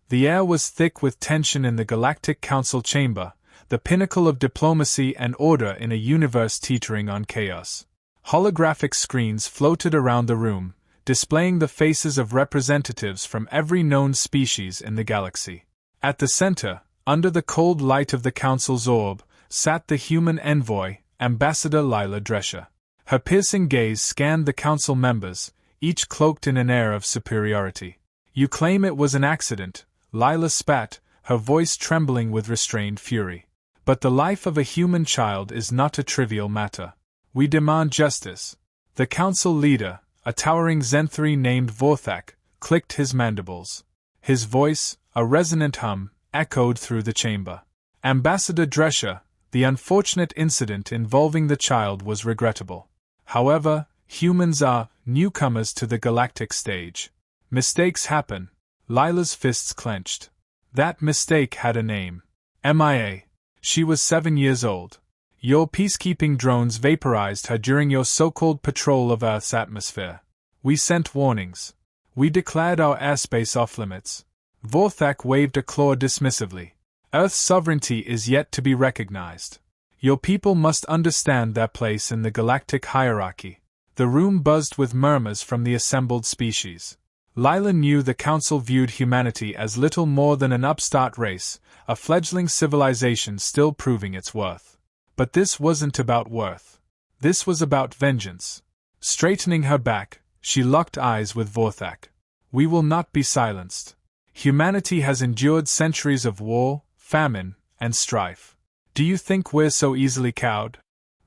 The air was thick with tension in the Galactic Council chamber, the pinnacle of diplomacy and order in a universe teetering on chaos. Holographic screens floated around the room, displaying the faces of representatives from every known species in the galaxy. At the center, under the cold light of the Council's orb, sat the human envoy, Ambassador Lila Drescher. Her piercing gaze scanned the Council members, each cloaked in an air of superiority. "You claim it was an accident," Lila spat, her voice trembling with restrained fury. "But the life of a human child is not a trivial matter. We demand justice." The Council leader, a towering Zenthri named Vorthak, clicked his mandibles. His voice, a resonant hum, echoed through the chamber. "Ambassador Drescher, the unfortunate incident involving the child was regrettable. However, humans are newcomers to the galactic stage. Mistakes happen." Lila's fists clenched. That mistake had a name. MIA. She was 7 years old. Your peacekeeping drones vaporized her during your so-called patrol of Earth's atmosphere. We sent warnings. We declared our airspace off-limits. Vorthak waved a claw dismissively. Earth's sovereignty is yet to be recognized. Your people must understand their place in the galactic hierarchy. The room buzzed with murmurs from the assembled species. Lila knew the Council viewed humanity as little more than an upstart race, a fledgling civilization still proving its worth. But this wasn't about worth. This was about vengeance. Straightening her back, she locked eyes with Vorthak. "We will not be silenced. Humanity has endured centuries of war, famine, and strife. Do you think we're so easily cowed?"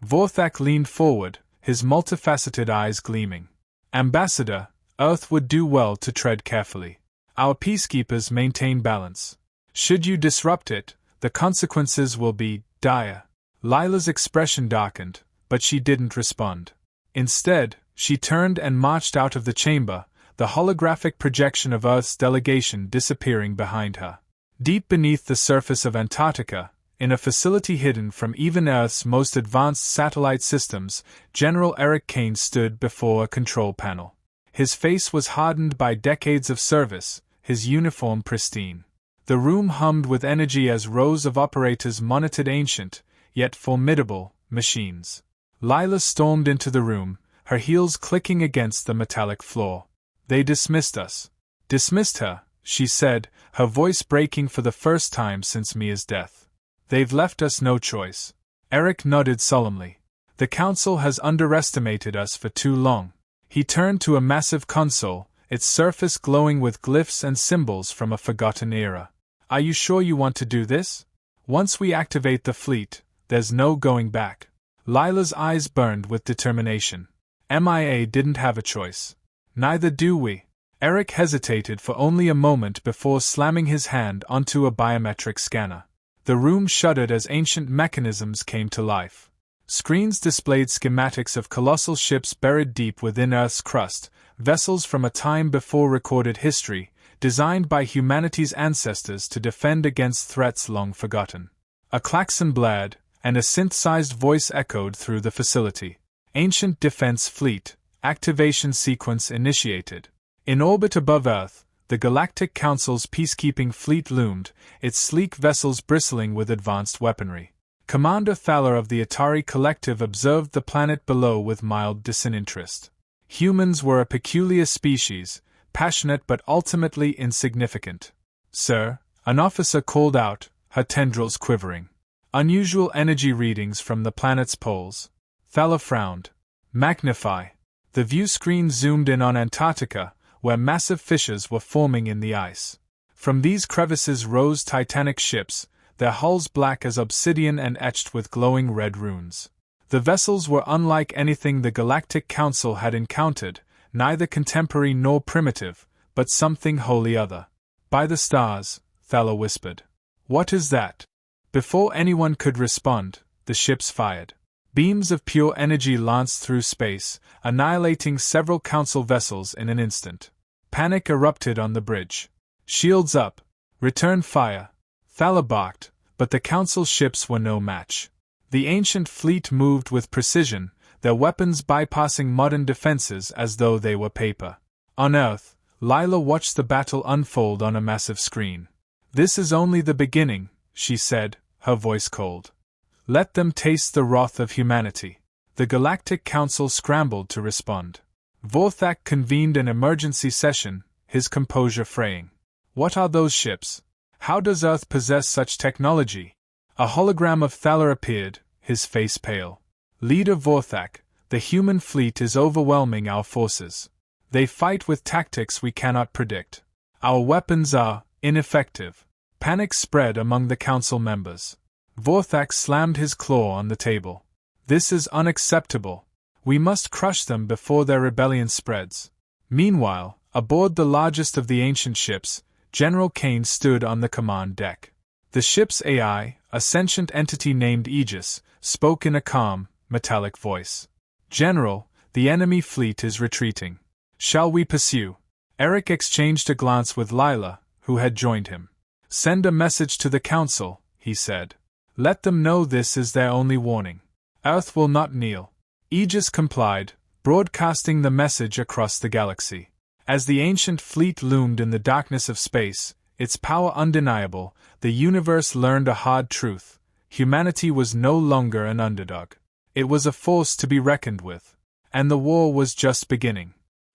Vorthak leaned forward, his multifaceted eyes gleaming. "Ambassador, Earth would do well to tread carefully. Our peacekeepers maintain balance. Should you disrupt it, the consequences will be dire." Lila's expression darkened, but she didn't respond. Instead, she turned and marched out of the chamber, the holographic projection of Earth's delegation disappearing behind her. Deep beneath the surface of Antarctica, in a facility hidden from even Earth's most advanced satellite systems, General Eric Kane stood before a control panel. His face was hardened by decades of service, his uniform pristine. The room hummed with energy as rows of operators monitored ancient, yet formidable, machines. Lila stormed into the room, her heels clicking against the metallic floor. "They dismissed us." "Dismissed her," she said, her voice breaking for the first time since Mia's death. "They've left us no choice." Eric nodded solemnly. "The Council has underestimated us for too long." He turned to a massive console, its surface glowing with glyphs and symbols from a forgotten era. "Are you sure you want to do this? Once we activate the fleet, there's no going back." Lila's eyes burned with determination. MIA didn't have a choice. "Neither do we." Eric hesitated for only a moment before slamming his hand onto a biometric scanner. The room shuddered as ancient mechanisms came to life. Screens displayed schematics of colossal ships buried deep within Earth's crust, vessels from a time before recorded history, designed by humanity's ancestors to defend against threats long forgotten. A klaxon blared, and a synthesized voice echoed through the facility. "Ancient Defense Fleet, activation sequence initiated." In orbit above Earth, the Galactic Council's peacekeeping fleet loomed, its sleek vessels bristling with advanced weaponry. Commander Thaler of the Atari Collective observed the planet below with mild disinterest. Humans were a peculiar species, passionate but ultimately insignificant. "Sir," an officer called out, her tendrils quivering. "Unusual energy readings from the planet's poles." Thaler frowned. "Magnify." The view screen zoomed in on Antarctica, where massive fissures were forming in the ice. From these crevices rose titanic ships, their hulls black as obsidian and etched with glowing red runes. The vessels were unlike anything the Galactic Council had encountered, neither contemporary nor primitive, but something wholly other. "By the stars," Thaler whispered. "What is that?" Before anyone could respond, the ships fired. Beams of pure energy lanced through space, annihilating several Council vessels in an instant. Panic erupted on the bridge. "Shields up! Return fire!" Thaler barked, but the Council ships were no match. The ancient fleet moved with precision, their weapons bypassing modern defenses as though they were paper. On Earth, Lila watched the battle unfold on a massive screen. "This is only the beginning," she said, her voice cold. "Let them taste the wrath of humanity." The Galactic Council scrambled to respond. Vorthak convened an emergency session, his composure fraying. "What are those ships? How does Earth possess such technology?" A hologram of Thaler appeared, his face pale. "Leader Vorthak, the human fleet is overwhelming our forces. They fight with tactics we cannot predict. Our weapons are ineffective." Panic spread among the council members. Vorthak slammed his claw on the table. "This is unacceptable. We must crush them before their rebellion spreads." Meanwhile, aboard the largest of the ancient ships, General Kane stood on the command deck. The ship's AI, a sentient entity named Aegis, spoke in a calm, metallic voice. "General, the enemy fleet is retreating. Shall we pursue?" Eric exchanged a glance with Lila, who had joined him. "Send a message to the council," he said. "Let them know this is their only warning. Earth will not kneel." Aegis complied, broadcasting the message across the galaxy. As the ancient fleet loomed in the darkness of space, its power undeniable, the universe learned a hard truth: humanity was no longer an underdog. It was a force to be reckoned with. And the war was just beginning.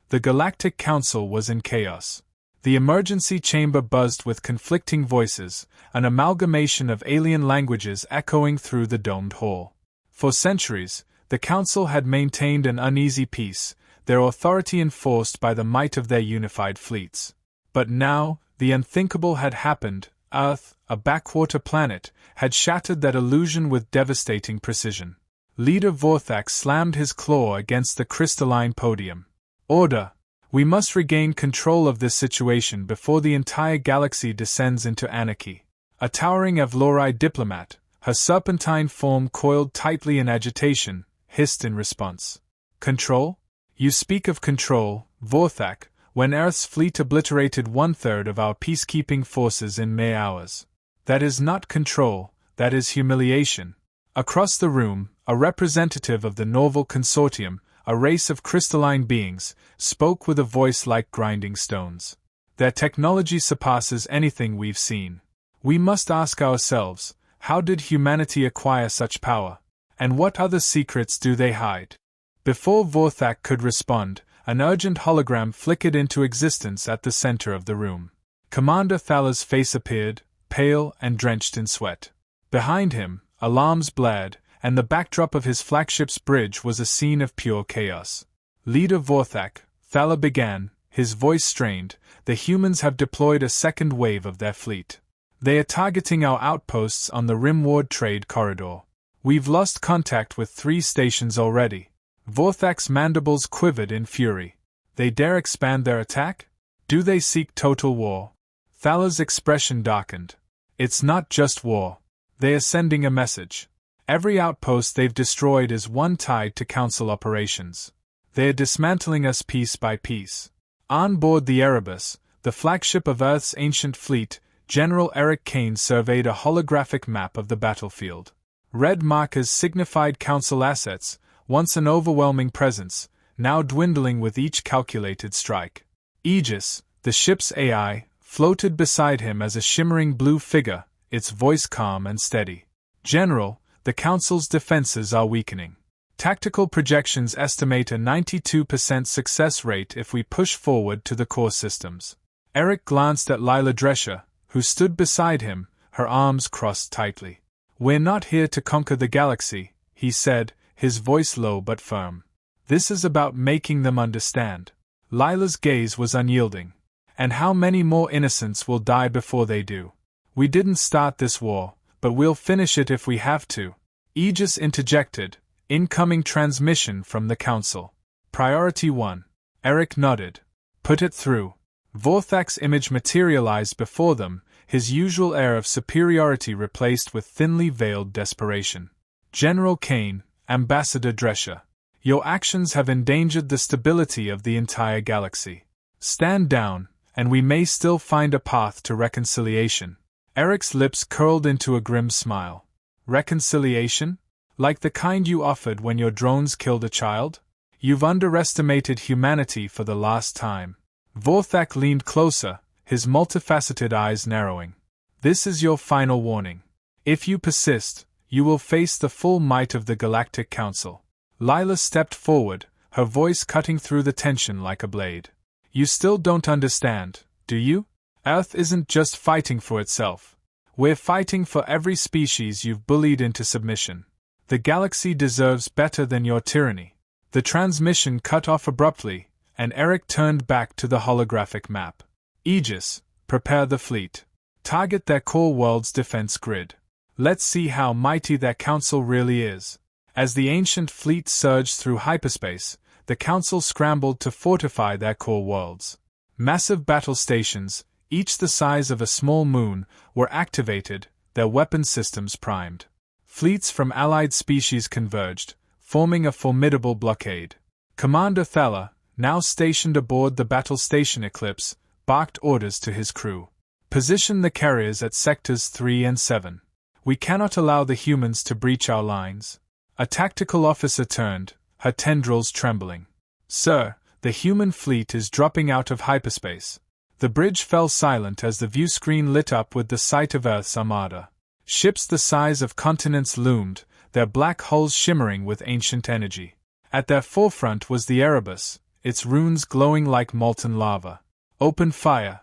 The Galactic Council was in chaos. The emergency chamber buzzed with conflicting voices, an amalgamation of alien languages echoing through the domed hall. For centuries, the Council had maintained an uneasy peace, their authority enforced by the might of their unified fleets. But now, the unthinkable had happened. Earth, a backwater planet, had shattered that illusion with devastating precision. Leader Vorthak slammed his claw against the crystalline podium. "Order! We must regain control of this situation before the entire galaxy descends into anarchy." A towering Evloride diplomat, her serpentine form coiled tightly in agitation, hissed in response. "Control? You speak of control, Vorthak, when Earth's fleet obliterated 1/3 of our peacekeeping forces in mere hours. That is not control, that is humiliation." Across the room, a representative of the Norval Consortium, a race of crystalline beings, spoke with a voice like grinding stones. "Their technology surpasses anything we've seen. We must ask ourselves, how did humanity acquire such power? And what other secrets do they hide?" Before Vorthak could respond, an urgent hologram flickered into existence at the center of the room. Commander Thaler's face appeared, pale and drenched in sweat. Behind him, alarms blared, and the backdrop of his flagship's bridge was a scene of pure chaos. "Leader Vorthak," Thaler began, his voice strained, "the humans have deployed a second wave of their fleet. They are targeting our outposts on the Rimward trade corridor. We've lost contact with 3 stations already." Vorthak's mandibles quivered in fury. "They dare expand their attack? Do they seek total war?" Thaler's expression darkened. "It's not just war. They are sending a message. Every outpost they've destroyed is one tied to Council operations. They are dismantling us piece by piece." On board the Erebus, the flagship of Earth's ancient fleet, General Eric Kane surveyed a holographic map of the battlefield. Red markers signified Council assets, once an overwhelming presence, now dwindling with each calculated strike. Aegis, the ship's AI, floated beside him as a shimmering blue figure, its voice calm and steady. "General, the Council's defenses are weakening. Tactical projections estimate a 92% success rate if we push forward to the core systems." Eric glanced at Lila Drescher, who stood beside him, her arms crossed tightly. "We're not here to conquer the galaxy," he said, his voice low but firm. "This is about making them understand." Lila's gaze was unyielding. "And how many more innocents will die before they do? We didn't start this war, but we'll finish it if we have to." Aegis interjected, "Incoming transmission from the Council. Priority 1. Eric nodded. "Put it through." Vorthak's image materialized before them, his usual air of superiority replaced with thinly veiled desperation. "General Kane, Ambassador Drescher, your actions have endangered the stability of the entire galaxy. Stand down, and we may still find a path to reconciliation." Eric's lips curled into a grim smile. "Reconciliation? Like the kind you offered when your drones killed a child? You've underestimated humanity for the last time." Vorthak leaned closer, his multifaceted eyes narrowing. This is your final warning. If you persist, you will face the full might of the Galactic Council. Lila stepped forward, her voice cutting through the tension like a blade. You still don't understand, do you? Earth isn't just fighting for itself. We're fighting for every species you've bullied into submission. The galaxy deserves better than your tyranny. The transmission cut off abruptly, and Eric turned back to the holographic map. Aegis, prepare the fleet. Target their core world's defense grid. Let's see how mighty their council really is. As the ancient fleet surged through hyperspace, the council scrambled to fortify their core worlds. Massive battle stations, each the size of a small moon, were activated, their weapon systems primed. Fleets from allied species converged, forming a formidable blockade. Commander Thala, now stationed aboard the battle station Eclipse, barked orders to his crew. Position the carriers at sectors 3 and 7. We cannot allow the humans to breach our lines. A tactical officer turned, her tendrils trembling. Sir, the human fleet is dropping out of hyperspace. The bridge fell silent as the view screen lit up with the sight of Earth's armada. Ships the size of continents loomed, their black hulls shimmering with ancient energy. At their forefront was the Erebus, its runes glowing like molten lava. Open fire!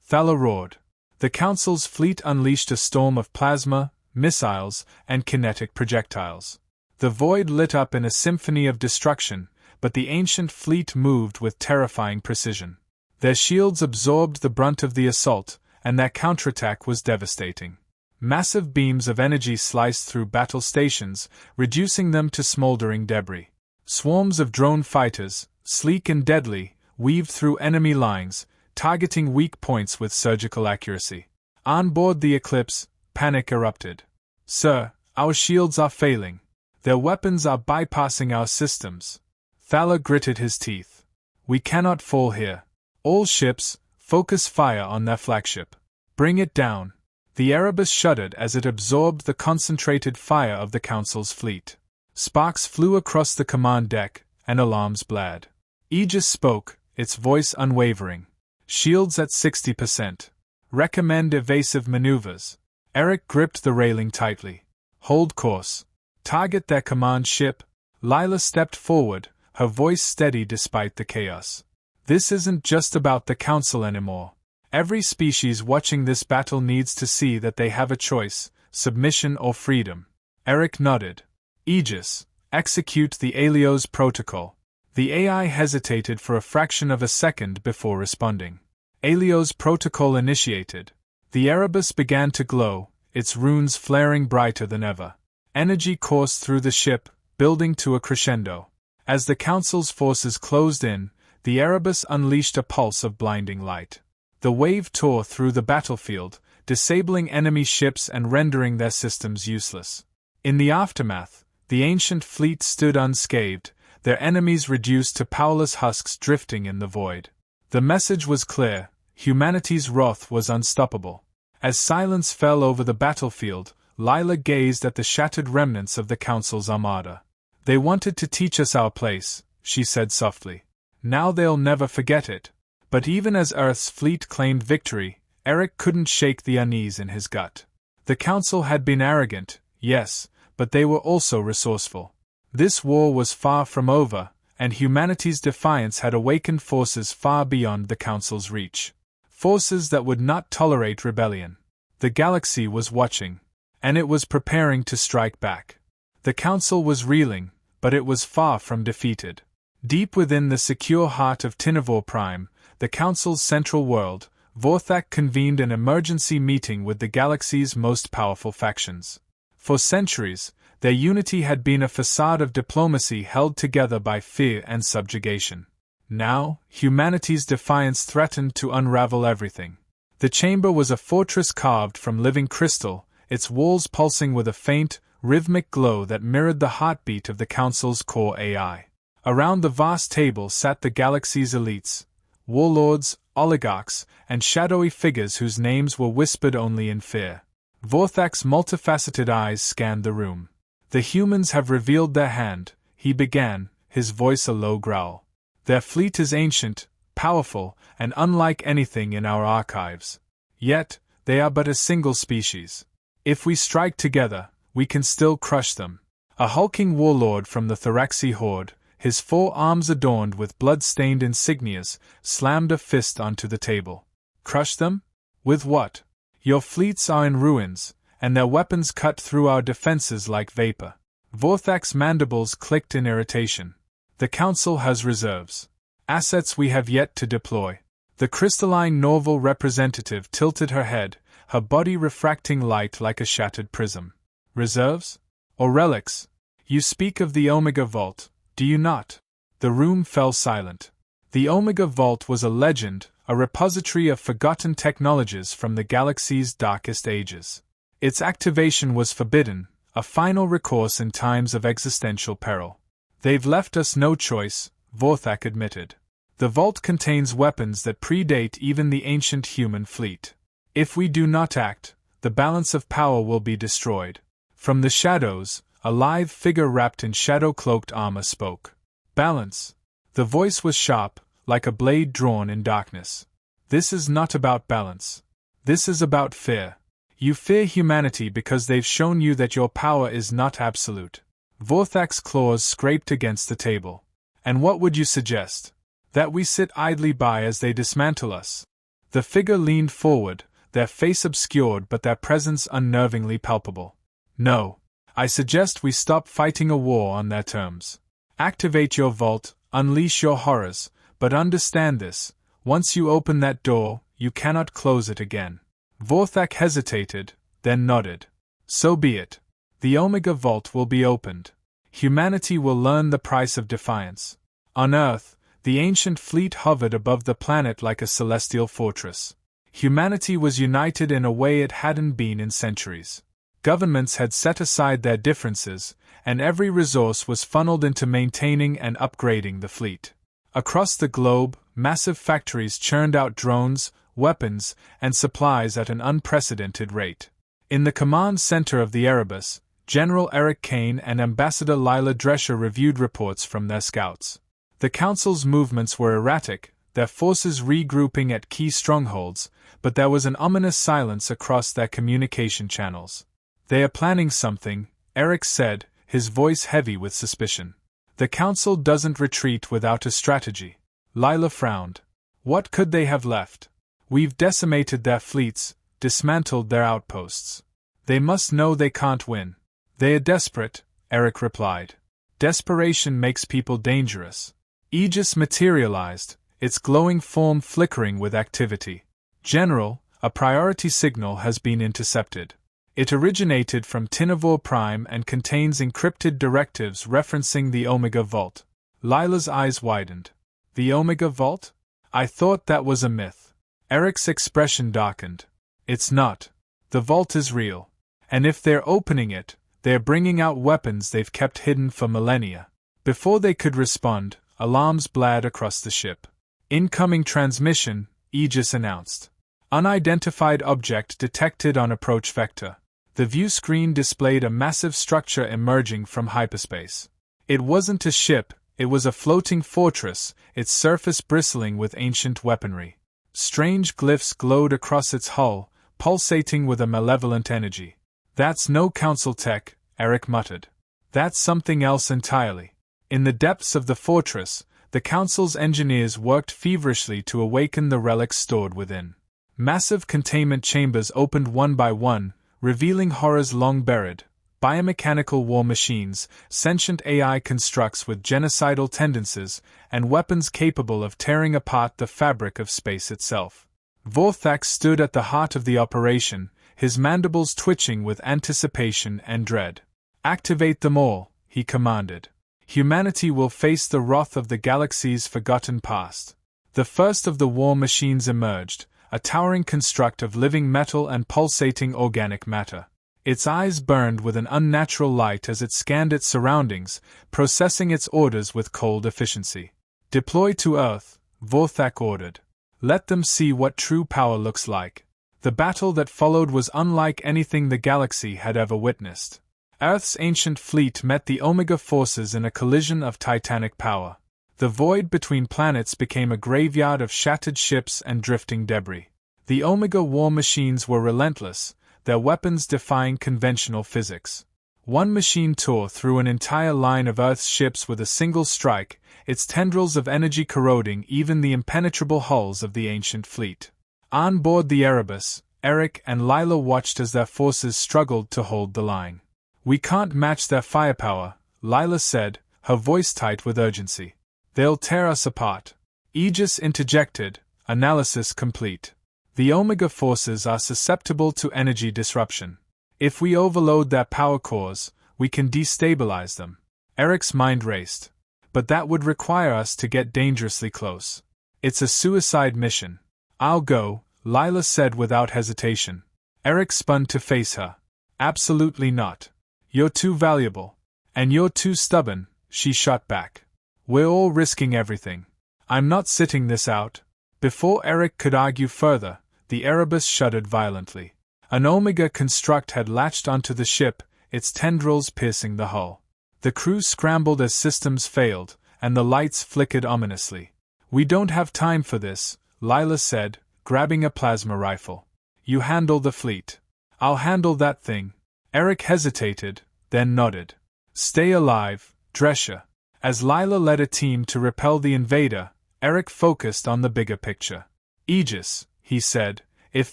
Thala roared. The Council's fleet unleashed a storm of plasma, missiles, and kinetic projectiles. The void lit up in a symphony of destruction, but the ancient fleet moved with terrifying precision. Their shields absorbed the brunt of the assault, and their counterattack was devastating. Massive beams of energy sliced through battle stations, reducing them to smoldering debris. Swarms of drone fighters, sleek and deadly, weaved through enemy lines, targeting weak points with surgical accuracy. On board the Eclipse, panic erupted. Sir, our shields are failing. Their weapons are bypassing our systems. Thala gritted his teeth. We cannot fall here. All ships, focus fire on their flagship. Bring it down. The Erebus shuddered as it absorbed the concentrated fire of the Council's fleet. Sparks flew across the command deck, and alarms blared. Aegis spoke, its voice unwavering. Shields at 60%. Recommend evasive maneuvers. Eric gripped the railing tightly. Hold course. Target their command ship. Lila stepped forward, her voice steady despite the chaos. This isn't just about the Council anymore. Every species watching this battle needs to see that they have a choice, submission or freedom. Eric nodded. Aegis, execute the Alios protocol. The AI hesitated for a fraction of a second before responding. Alios protocol initiated. The Erebus began to glow, its runes flaring brighter than ever. Energy coursed through the ship, building to a crescendo. As the Council's forces closed in, the Erebus unleashed a pulse of blinding light. The wave tore through the battlefield, disabling enemy ships and rendering their systems useless. In the aftermath, the ancient fleet stood unscathed, their enemies reduced to powerless husks drifting in the void. The message was clear: humanity's wrath was unstoppable. As silence fell over the battlefield, Lila gazed at the shattered remnants of the Council's armada. They wanted to teach us our place, she said softly. Now they'll never forget it. But even as Earth's fleet claimed victory, Eric couldn't shake the unease in his gut. The Council had been arrogant, yes, but they were also resourceful. This war was far from over, and humanity's defiance had awakened forces far beyond the Council's reach. Forces that would not tolerate rebellion. The galaxy was watching, and it was preparing to strike back. The Council was reeling, but it was far from defeated. Deep within the secure heart of Tinivore Prime, the Council's central world, Vorthak convened an emergency meeting with the galaxy's most powerful factions. For centuries, their unity had been a facade of diplomacy held together by fear and subjugation. Now, humanity's defiance threatened to unravel everything. The chamber was a fortress carved from living crystal, its walls pulsing with a faint, rhythmic glow that mirrored the heartbeat of the Council's core AI. Around the vast table sat the galaxy's elites, warlords, oligarchs, and shadowy figures whose names were whispered only in fear. Vorthak's multifaceted eyes scanned the room. The humans have revealed their hand, he began, his voice a low growl. Their fleet is ancient, powerful, and unlike anything in our archives. Yet, they are but a single species. If we strike together, we can still crush them. A hulking warlord from the Thoraxi horde, his 4 arms adorned with blood-stained insignias, slammed a fist onto the table. Crush them? With what? Your fleets are in ruins, and their weapons cut through our defenses like vapor. Vorthak's mandibles clicked in irritation. The Council has reserves. Assets we have yet to deploy. The crystalline Norval representative tilted her head, her body refracting light like a shattered prism. Reserves? Or relics? You speak of the Omega Vault, do you not? The room fell silent. The Omega Vault was a legend, a repository of forgotten technologies from the galaxy's darkest ages. Its activation was forbidden, a final recourse in times of existential peril. They've left us no choice, Vorthak admitted. The vault contains weapons that predate even the ancient human fleet. If we do not act, the balance of power will be destroyed. From the shadows, a lithe figure wrapped in shadow-cloaked armor spoke. Balance. The voice was sharp, like a blade drawn in darkness. This is not about balance. This is about fear. You fear humanity because they've shown you that your power is not absolute. Vorthak's claws scraped against the table. And what would you suggest? That we sit idly by as they dismantle us? The figure leaned forward, their face obscured but their presence unnervingly palpable. No. I suggest we stop fighting a war on their terms. Activate your vault, unleash your horrors, but understand this, once you open that door, you cannot close it again. Vorthak hesitated, then nodded. So be it. The Omega Vault will be opened. Humanity will learn the price of defiance. On Earth, the ancient fleet hovered above the planet like a celestial fortress. Humanity was united in a way it hadn't been in centuries. Governments had set aside their differences, and every resource was funneled into maintaining and upgrading the fleet. Across the globe, massive factories churned out drones, weapons, and supplies at an unprecedented rate. In the command center of the Erebus, General Eric Kane and Ambassador Lila Drescher reviewed reports from their scouts. The Council's movements were erratic, their forces regrouping at key strongholds, but there was an ominous silence across their communication channels. They are planning something, Eric said, his voice heavy with suspicion. The Council doesn't retreat without a strategy. Lila frowned. What could they have left? We've decimated their fleets, dismantled their outposts. They must know they can't win. They are desperate, Eric replied. Desperation makes people dangerous. Aegis materialized, its glowing form flickering with activity. General, a priority signal has been intercepted. It originated from Tinavor Prime and contains encrypted directives referencing the Omega Vault. Lila's eyes widened. The Omega Vault? I thought that was a myth. Eric's expression darkened. It's not. The vault is real. And if they're opening it, they're bringing out weapons they've kept hidden for millennia. Before they could respond, alarms blared across the ship. Incoming transmission, Aegis announced. Unidentified object detected on approach vector. The view screen displayed a massive structure emerging from hyperspace. It wasn't a ship, it was a floating fortress, its surface bristling with ancient weaponry. Strange glyphs glowed across its hull, pulsating with a malevolent energy. That's no Council tech, Eric muttered. That's something else entirely. In the depths of the fortress, the Council's engineers worked feverishly to awaken the relics stored within. Massive containment chambers opened one by one, revealing horrors long buried. Biomechanical war machines, sentient AI constructs with genocidal tendencies, and weapons capable of tearing apart the fabric of space itself. Vorthak stood at the heart of the operation, his mandibles twitching with anticipation and dread. Activate them all, he commanded. Humanity will face the wrath of the galaxy's forgotten past. The first of the war machines emerged, a towering construct of living metal and pulsating organic matter. Its eyes burned with an unnatural light as it scanned its surroundings, processing its orders with cold efficiency. Deploy to Earth, Vorthak ordered. Let them see what true power looks like. The battle that followed was unlike anything the galaxy had ever witnessed. Earth's ancient fleet met the Omega forces in a collision of titanic power. The void between planets became a graveyard of shattered ships and drifting debris. The Omega war machines were relentless, their weapons defying conventional physics. One machine tore through an entire line of Earth's ships with a single strike, its tendrils of energy corroding even the impenetrable hulls of the ancient fleet. On board the Erebus, Eric and Lila watched as their forces struggled to hold the line. "We can't match their firepower," Lila said, her voice tight with urgency. "They'll tear us apart." Aegis interjected, analysis complete. "The Omega forces are susceptible to energy disruption. If we overload their power cores, we can destabilize them." Eric's mind raced. "But that would require us to get dangerously close. It's a suicide mission." "I'll go," Lila said without hesitation. Eric spun to face her. "Absolutely not. You're too valuable. And you're too stubborn," she shot back. "We're all risking everything. I'm not sitting this out." Before Eric could argue further, the Erebus shuddered violently. An Omega construct had latched onto the ship, its tendrils piercing the hull. The crew scrambled as systems failed, and the lights flickered ominously. "We don't have time for this," Lila said, grabbing a plasma rifle. "You handle the fleet." "I'll handle that thing." Eric hesitated, then nodded. "Stay alive, Drescher." As Lila led a team to repel the invader, Eric focused on the bigger picture. "Aegis," he said, "if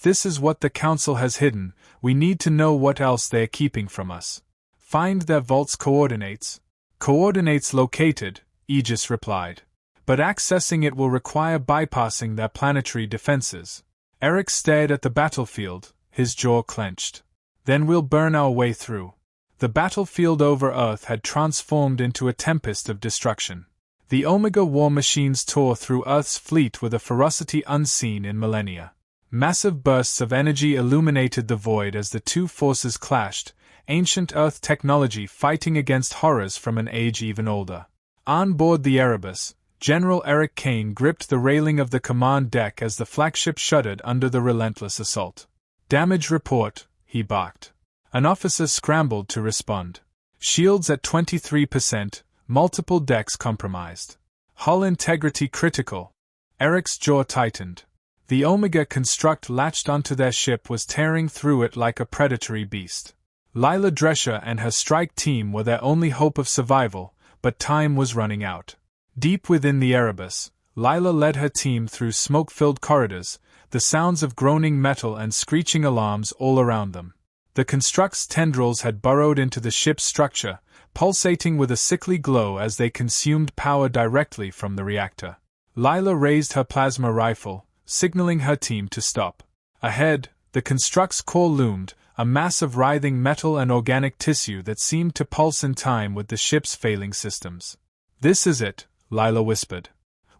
this is what the Council has hidden, we need to know what else they are keeping from us. Find their vault's coordinates." "Coordinates located," Aegis replied. "But accessing it will require bypassing their planetary defenses." Eric stared at the battlefield, his jaw clenched. "Then we'll burn our way through." The battlefield over Earth had transformed into a tempest of destruction. The Omega war machines tore through Earth's fleet with a ferocity unseen in millennia. Massive bursts of energy illuminated the void as the two forces clashed, ancient Earth technology fighting against horrors from an age even older. On board the Erebus, General Eric Kane gripped the railing of the command deck as the flagship shuddered under the relentless assault. "Damage report," he barked. An officer scrambled to respond. "Shields at 23%, multiple decks compromised. Hull integrity critical." Eric's jaw tightened. The Omega construct latched onto their ship was tearing through it like a predatory beast. Lila Drescher and her strike team were their only hope of survival, but time was running out. Deep within the Erebus, Lila led her team through smoke-filled corridors, the sounds of groaning metal and screeching alarms all around them. The construct's tendrils had burrowed into the ship's structure, pulsating with a sickly glow as they consumed power directly from the reactor. Lila raised her plasma rifle, signaling her team to stop. Ahead, the construct's core loomed, a mass of writhing metal and organic tissue that seemed to pulse in time with the ship's failing systems. "This is it," Lila whispered.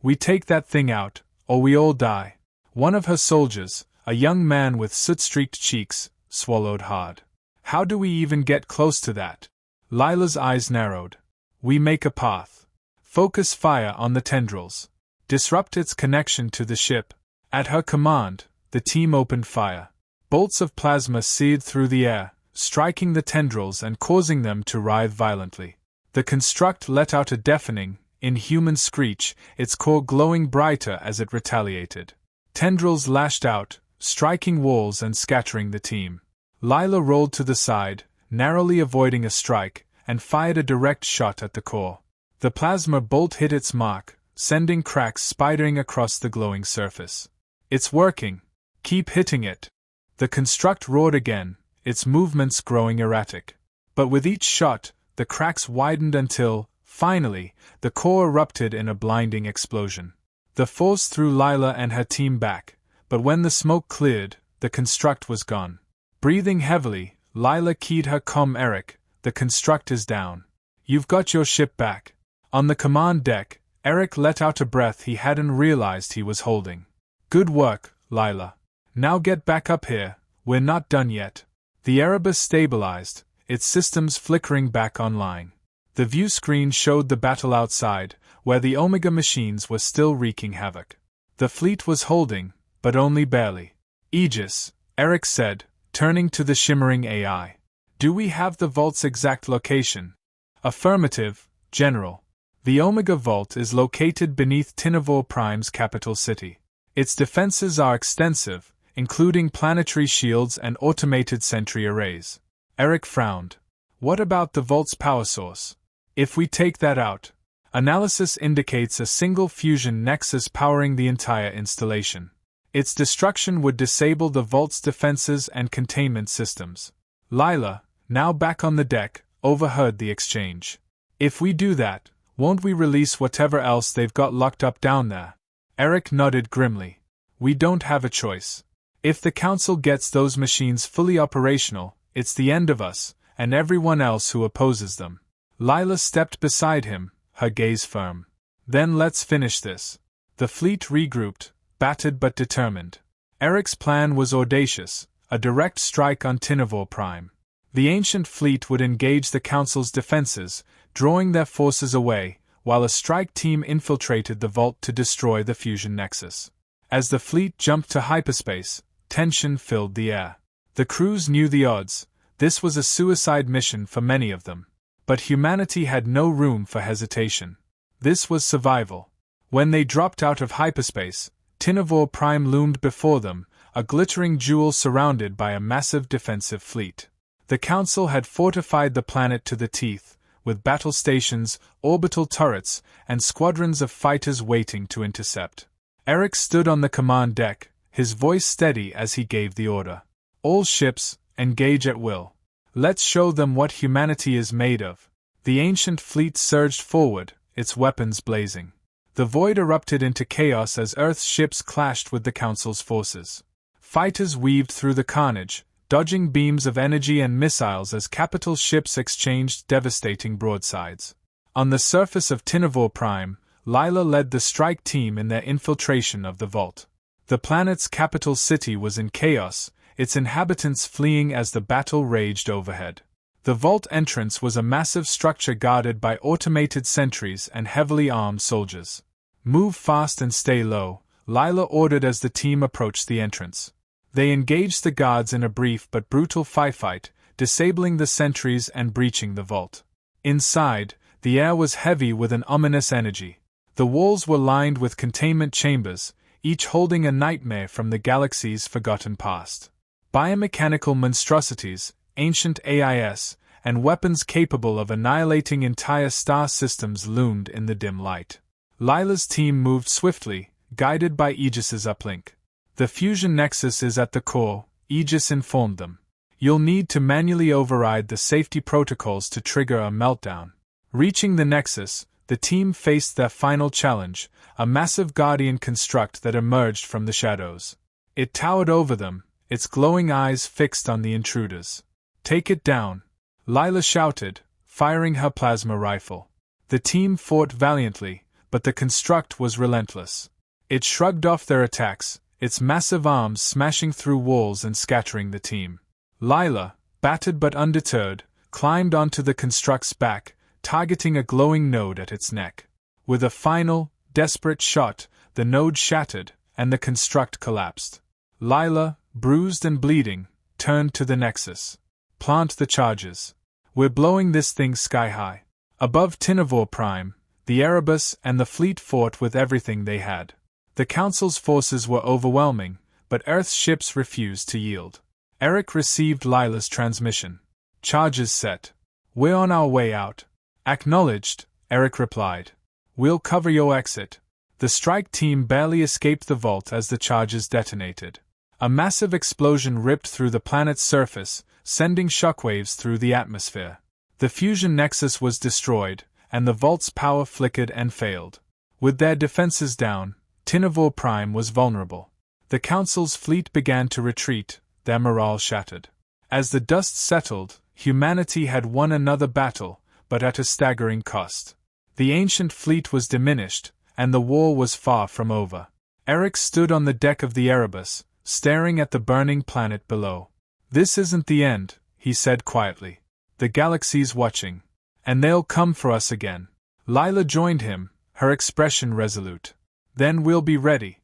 "We take that thing out, or we all die." One of her soldiers, a young man with soot-streaked cheeks, swallowed hard. "How do we even get close to that?" Lila's eyes narrowed. "We make a path. Focus fire on the tendrils. Disrupt its connection to the ship." At her command, the team opened fire. Bolts of plasma seared through the air, striking the tendrils and causing them to writhe violently. The construct let out a deafening, inhuman screech, its core glowing brighter as it retaliated. Tendrils lashed out, striking walls and scattering the team. Lila rolled to the side, narrowly avoiding a strike, and fired a direct shot at the core. The plasma bolt hit its mark, sending cracks spidering across the glowing surface. "It's working. Keep hitting it." The construct roared again, its movements growing erratic. But with each shot, the cracks widened until, finally, the core erupted in a blinding explosion. The force threw Lila and her team back, but when the smoke cleared, the construct was gone. Breathing heavily, Lila keyed her comm. "Eric, the construct is down. You've got your ship back." On the command deck, Eric let out a breath he hadn't realized he was holding. "Good work, Lila. Now get back up here, we're not done yet." The Erebus stabilized, its systems flickering back online. The view screen showed the battle outside, where the Omega machines were still wreaking havoc. The fleet was holding, but only barely. "Aegis," Eric said, turning to the shimmering AI. "Do we have the vault's exact location?" "Affirmative, General. The Omega Vault is located beneath Tinavor Prime's capital city. Its defenses are extensive, including planetary shields and automated sentry arrays. Eric frowned. What about the Vault's power source? If we take that out, analysis indicates a single fusion nexus powering the entire installation. Its destruction would disable the Vault's defenses and containment systems. Lila, now back on the deck, overheard the exchange. If we do that, won't we release whatever else they've got locked up down there? Eric nodded grimly. We don't have a choice. If the Council gets those machines fully operational, it's the end of us, and everyone else who opposes them. Lila stepped beside him, her gaze firm. Then let's finish this. The fleet regrouped, battered but determined. Eric's plan was audacious, a direct strike on Tinavor Prime. The ancient fleet would engage the Council's defenses, drawing their forces away, while a strike team infiltrated the vault to destroy the fusion nexus. As the fleet jumped to hyperspace, tension filled the air. The crews knew the odds. This was a suicide mission for many of them. But humanity had no room for hesitation. This was survival. When they dropped out of hyperspace, Tinavor Prime loomed before them, a glittering jewel surrounded by a massive defensive fleet. The Council had fortified the planet to the teeth, with battle stations, orbital turrets, and squadrons of fighters waiting to intercept. Eric stood on the command deck, his voice steady as he gave the order. All ships, engage at will. Let's show them what humanity is made of. The ancient fleet surged forward, its weapons blazing. The void erupted into chaos as Earth's ships clashed with the Council's forces. Fighters weaved through the carnage, dodging beams of energy and missiles as capital ships exchanged devastating broadsides. On the surface of Tinavor Prime, Lila led the strike team in their infiltration of the vault. The planet's capital city was in chaos, its inhabitants fleeing as the battle raged overhead. The vault entrance was a massive structure guarded by automated sentries and heavily armed soldiers. Move fast and stay low, Lila ordered as the team approached the entrance. They engaged the guards in a brief but brutal firefight, disabling the sentries and breaching the vault. Inside, the air was heavy with an ominous energy. The walls were lined with containment chambers, each holding a nightmare from the galaxy's forgotten past. Biomechanical monstrosities, ancient AIS, and weapons capable of annihilating entire star systems loomed in the dim light. Lila's team moved swiftly, guided by Aegis's uplink. The fusion nexus is at the core, Aegis informed them. You'll need to manually override the safety protocols to trigger a meltdown. Reaching the nexus, the team faced their final challenge, a massive guardian construct that emerged from the shadows. It towered over them, its glowing eyes fixed on the intruders. Take it down, Lila shouted, firing her plasma rifle. The team fought valiantly, but the construct was relentless. It shrugged off their attacks, its massive arms smashing through walls and scattering the team. Lila, battered but undeterred, climbed onto the construct's back, targeting a glowing node at its neck. With a final, desperate shot, the node shattered, and the construct collapsed. Lila, bruised and bleeding, turned to the nexus. Plant the charges. We're blowing this thing sky high. Above Tinavor Prime, the Erebus and the fleet fought with everything they had. The Council's forces were overwhelming, but Earth's ships refused to yield. Eric received Lila's transmission. Charges set. We're on our way out. Acknowledged, Eric replied. We'll cover your exit. The strike team barely escaped the vault as the charges detonated. A massive explosion ripped through the planet's surface, sending shockwaves through the atmosphere. The fusion nexus was destroyed, and the vault's power flickered and failed. With their defenses down, Tinavor Prime was vulnerable. The Council's fleet began to retreat, their morale shattered. As the dust settled, humanity had won another battle, but at a staggering cost. The ancient fleet was diminished, and the war was far from over. Eric stood on the deck of the Erebus, staring at the burning planet below. This isn't the end, he said quietly. The galaxy's watching. And they'll come for us again. Lila joined him, her expression resolute. Then we'll be ready.